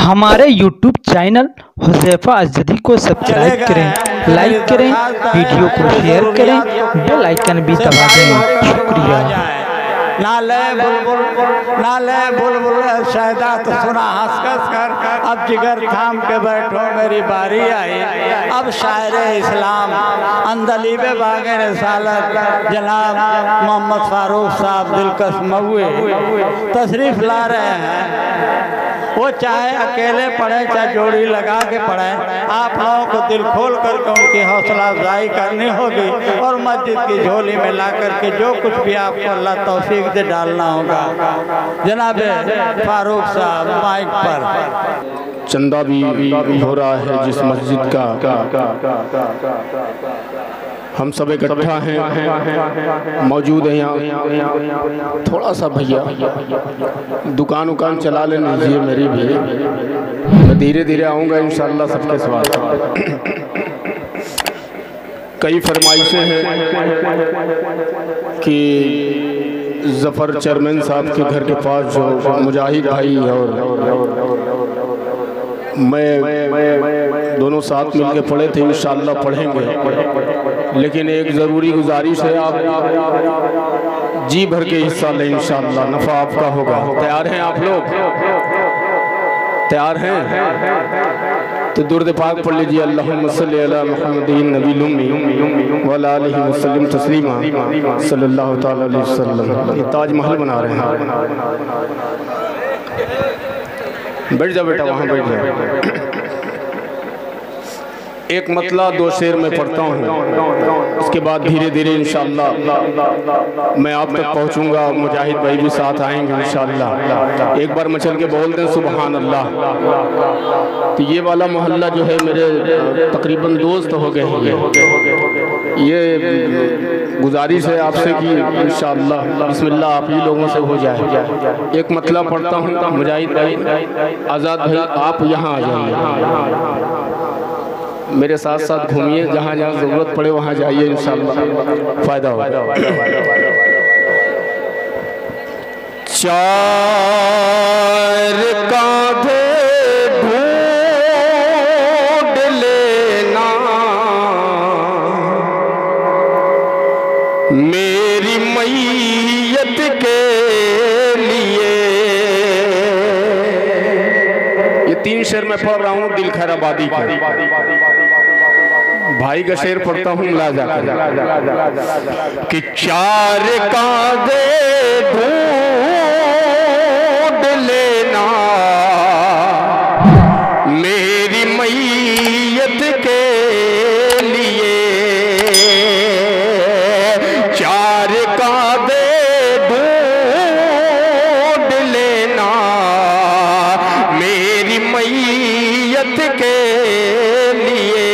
हमारे YouTube channel Huzaifa अज़दी को subscribe करें, लाइक करें, वीडियो को शेयर करें, बेल आइकन भी दबा दें। शुक्रिया। नाले बुलबुल शायदा तो सुना हंस हंस कर, अब जिगर थाम के बैठो मेरी बारी आई। अब शायर इस्लाम अंदलीब बागे रसालत जनाब मोहम्मद फारूक साहब दिलकश मऊए तशरीफ़ ला रहे हैं। वो चाहे अकेले पढ़े चाहे जोड़ी लगा के पढ़े, आप लोगों को दिल खोल करके उनकी हौसला अफजाई करनी होगी और मस्जिद की झोली में ला करके जो कुछ भी आपको अल्लाह तौफीक दे डालना होगा। जनाब फारूक साहब माइक पर। चंदा भी हो रहा है जिस मस्जिद का, हम सब इकट्ठा हैं, मौजूद हैं यहाँ। थोड़ा सा भैया दुकान उकान चला ले लीजिए मेरी भी, मैं धीरे धीरे आऊँगा इंशाअल्लाह सबके स्वागत। कई फरमाइशें हैं कि ज़फ़र चेयरमैन साहब के घर के पास जो मुजाहिद भाई और मैं दोनों साथ मिलके पढ़े थे, इंशाअल्लाह पढ़ेंगे, लेकिन एक ज़रूरी गुजारिश है, आप जी भर के हिस्सा लें, इंशाअल्लाह नफ़ा आपका होगा। तैयार हैं आप लोग? तैयार हैं? तो दुरूद पाक पढ़ लीजिए। अल्लाहुम्मा सल्ली अला मुहम्मदिन नबील उम्मी व अला आलिहि वसल्लम तस्लीमा सल्लल्लाहु तआला अलैहि वसल्लम। ये ताजमहल बना रहे हैं। बैठ जाओ बेटा, वहाँ बैठ जाओ। एक मतला दो शेर में पढ़ता हूँ, उसके बाद धीरे धीरे इंशाअल्लाह मैं आप तक पहुँचूँगा। मुजाहिद भाई भी साथ आएंगे इंशाअल्लाह। एक बार मचल के बोल दें सुबहान अल्लाह। तो ये वाला मोहल्ला जो है मेरे तकरीबन दोस्त हो गए हैं। ये गुजारिश है आपसे कि इंशाअल्लाह बिस्मिल्लाह आप ही लोगों से हो जाए। एक मतला पढ़ता हूँ। मुजाहिद भाई, आज़ाद भाई, आप यहाँ आ जाइए, मेरे साथ साथ घूमिए, जहाँ जहाँ ज़रूरत पड़े वहाँ जाइए, इंशाअल्लाह फ़ायदा होगा। चार कांधे ढूंढ लेना मेरी मैयत के लिए। ये 3 शेर मैं पढ़ रहा हूँ दिल खैराबादी का। भाई का शेर पढ़ता हूँ मुलाजा कि चार कांधे ढूंढ लेना मेरी मैयत के लिए। चार कांधे ढूंढ लेना मेरी मैयत के लिए।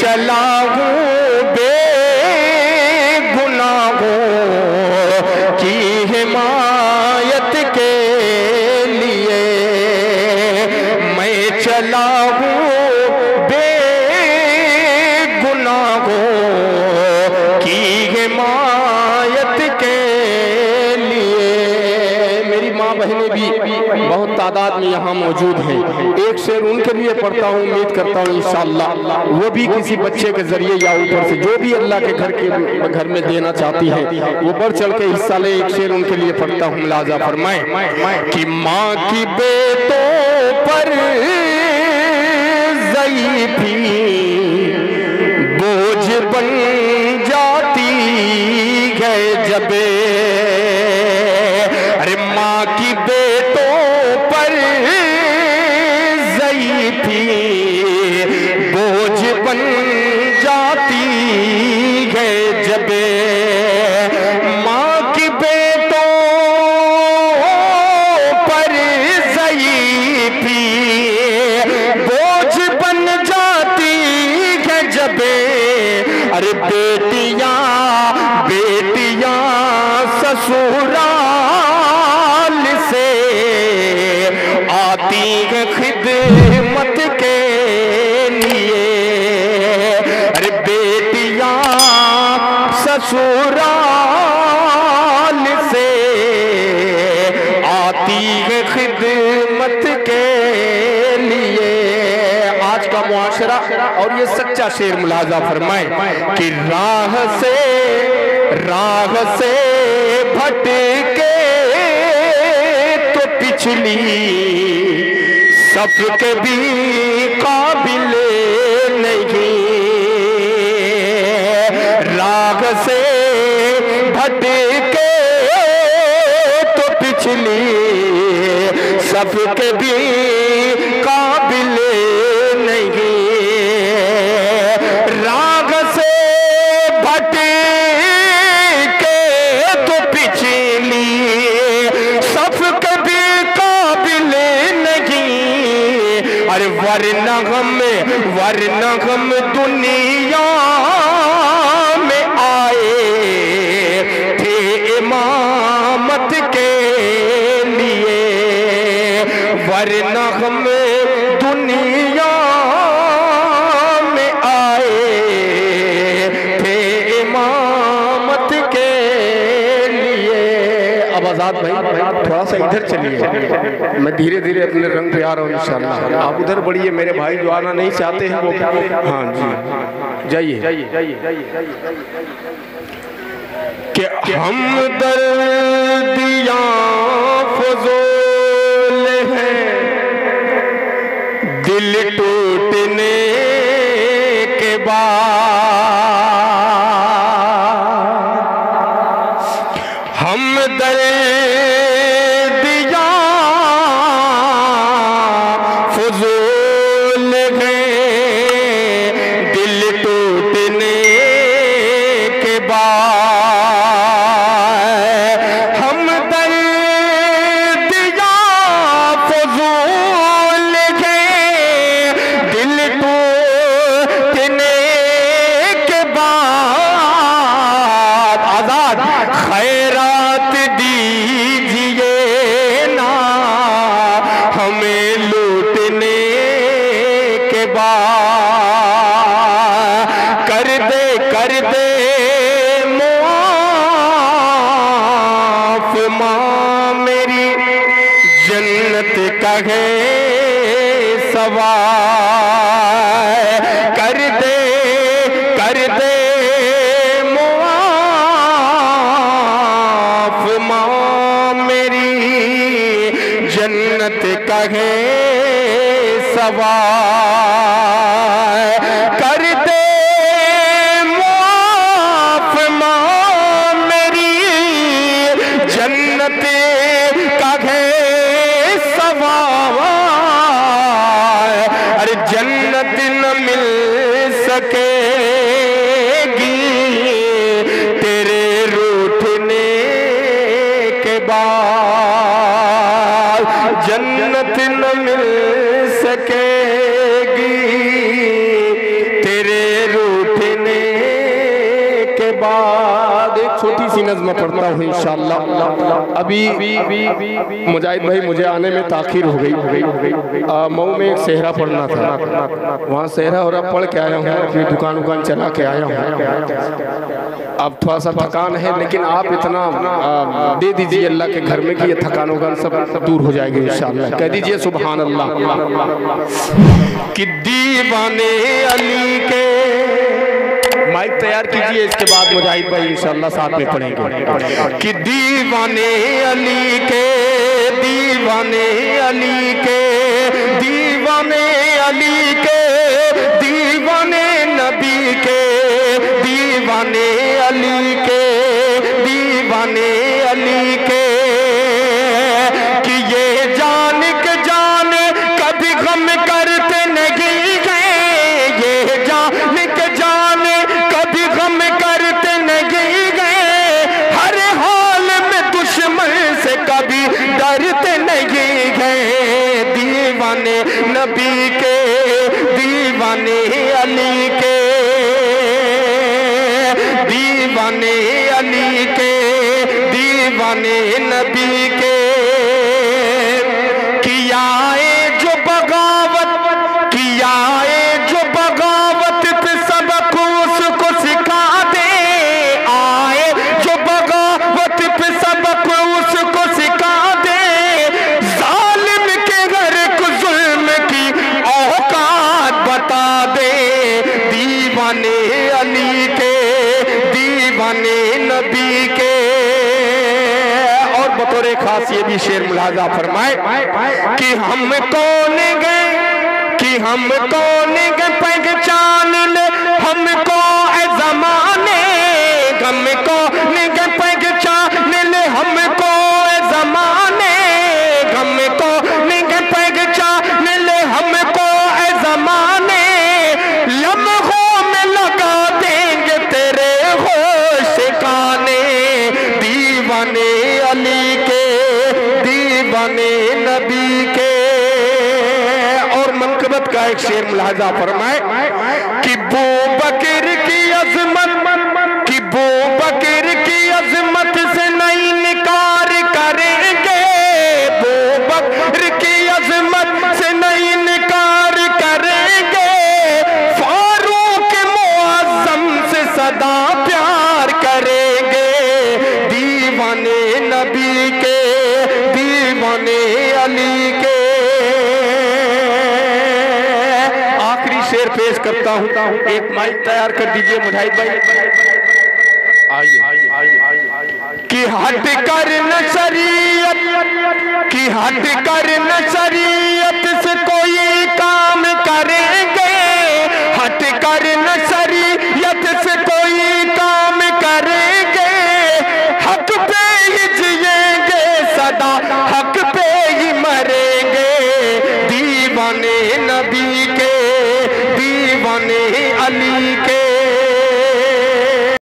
चला हूँ बेगुनाहों की हिमायत के लिए। मैं चला हूँ बेगुनाहों की हिमायत के लिए। मेरी माँ बहनें भी बहुत तादाद में यहाँ मौजूद हैं। एक शेर उनके लिए पढ़ता हूँ, उम्मीद करता हूँ इंशाअल्लाह वो भी किसी बच्चे के जरिए या ऊपर से जो भी अल्लाह के घर में देना चाहती है वो बढ़ चढ़ के हिस्सा ले। एक शेर उनके लिए पढ़ता हूँ, मुलाजा फरमाए कि माँ की बेटों पर ज़ईफ़ी बोझ बन जाती है जब। अरे माँ की बेटों पर ज़ईफ़ी बोझ बन जाती है जब। माँ की बेटों पर ज़ईफ़ी बोझ बन जाती है जब। अरे बेटियाँ ससुराल से आती है खिदमत के लिए। अरे बेटियां ससुराल से आती है खिदमत के लिए। आज का मुआशरा और ये सच्चा शेर मुलाजा फरमाए कि राह से भटके तो पिछली सफ के भी काबिल नहीं। राह से भटके तो पिछली सफ के भी काबिल नहीं। राग से भटके तो पिछली सफ के भी काबिल नहीं। अरे वरना हम दुनिया में आए थे इमामत के लिए। वरना हम दुनिया में आए थे इमामत के लिए। अब आजाद भाई थोड़ा सा इधर चलिए, मैं धीरे धीरे अपने रंग पे आ रहा हूँ इंशाल्लाह। आप उधर बढ़िए, मेरे भाई जो आना नहीं चाहते हैं वो, हाँ जी जाइए। कि हम दर्दियाँ फजूल हैं दिल टूटने के बाद। हम दर्दियाँ फजूल हैं दिल टूटने के बाद। हम दर्दियाँ फजूल हैं दिल टूटने के बाद। आजाद खैरात दीजिए ना हमें लूटने के बाद। कर दे मुआफ माँ मेरी जन्नत का है सवाल। कर दे मुआफ माँ मेरी जन्नत का है सवाल। कर दे मुआफ माँ मेरी जन्नत का है सवाल। अरे जन्नत न मिल सकेगी तेरे रूठने के बाद। जन्नत न मिल सकेगी तेरे रूठने के बाद। एक छोटी सी नज़्म पढ़ता हूँ इंशाअल्लाह। अभी मुजाहिद भाई मुझे आने में ताखीर हो गई। मऊ में एक सेहरा पढ़ना था, वहाँ सेहरा और पढ़ के आया हूँ, अपनी दुकान चला के आया हूँ। अब थोड़ा सा थकान है, लेकिन आप इतना दे दीजिए अल्लाह के घर में कि ये थकान वकान सब दूर हो जाएगी इंशाअल्लाह। कह दीजिए सुभान अल्लाह। कि दीवाने अली के, माइक तैयार कीजिए, इसके बाद मुजाहिद भाई इंशाअल्लाह साथ में पढ़ेंगे। कि दीवाने अली के, दीवाने अली के, दीवाने अली के, दीवाने नबी के, दीवाने अली के, दीवाने अली के। कि ये जान के जान कभी गम करते नहीं गए। ये जान के जान कभी गम करते नहीं गए। हर हाल में दुश्मन से कभी डरते नहीं गए। दीवाने नबी के, दीवाने अली के, दीवाने अली के, दीवाने नबी के। किया जो एक खास ये भी शेर मुलाजा फरमाए कि हम कौन गए, कि हम कौन गए पहचान ले हमको ए जमाने, हमको गए पहचान ले हमको ए जमाने, हमको गए पहचान ले हमको ए जमाने, लम्हों में लगा देंगे तेरे होश काने, दीवाने अली के, दीवाने नबी के। और मनकबत का एक शेर मुलाजा फरमाए कि बू बकर की अजमत, कि बू बकर की अजमत से नहीं निकार करेंगे, बू बकर की अजमत से नहीं निकार करेंगे, फारूक मुअज्जम से सदा प्यार करेंगे, दीवाने नबी के, दीवाने अली के। आखिरी शेर पेश करता हूं, एक माइक तैयार कर दीजिए मुजाहिद भाई, आइए। कि हट कर न शरीयत, कि हट कर न शरीयत से कोई काम करेंगे, हट कर न शरीयत से कोई काम करेंगे, हक पे ही जिएंगे सदा, हक पे ही मरेंगे, दीवाने नबी के, दीवाने